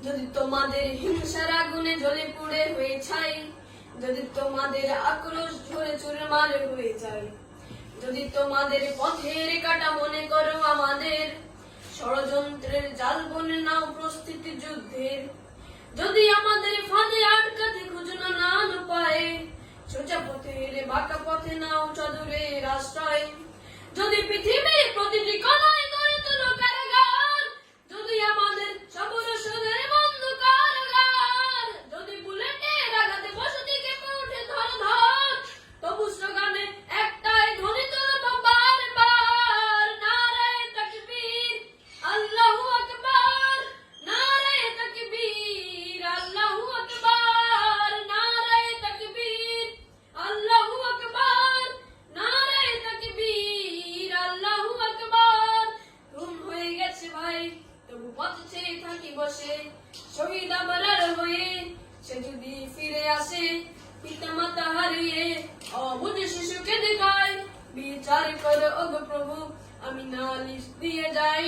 যদি তোমাদের হিংসার আগুনে জ্বলে পুড়ে হয়ে ছাই, যদি তোমাদের আক্রোশ ঝরে চুরমার হয়ে যায়, যদি তোমাদের পথের কাটা মনে করো আমাদের, ষড়যন্ত্রের জাল বনে নাও প্রস্তুতি যুদ্ধের, যদি আমাদের ফাঁদে আটকাতে খুঁজো না নান উপায়ে, সোজা পথের বাঁকা পথে নাও চাদরের আশ্রয়, যদি পৃথিবীর প্রতিটি কণায় গড়ে তোলো কারাগার, যদি আমাদের সবরসদের বন্ধ কারাগার, যদি বুলেটের আঘাতে বসতি কেঁপে ওঠে ধর ধর, তবু স্লোগানে একটাই ধ্বনি তুলবো বারবার, নারায়ে তাকবীর আল্লাহু আকবার, নারায়ে তাকবীর আল্লাহু আকবার, নারায়ে তাকবীর আল্লাহু আকবার, নারায়ে তাকবীর আল্লাহু আকবার। ঘুম হয়ে গেছে ভাই, তবু পথ চেয়ে থাকি বসে, শহীদ আমরার হয়ে সে যদি ফিরে আসে, পিতা মাতা হারিয়ে অবুঝ শিশুকে দেখায়, বিচার করো ওগো প্রভু, আমি নালিশ দিয়ে যাই।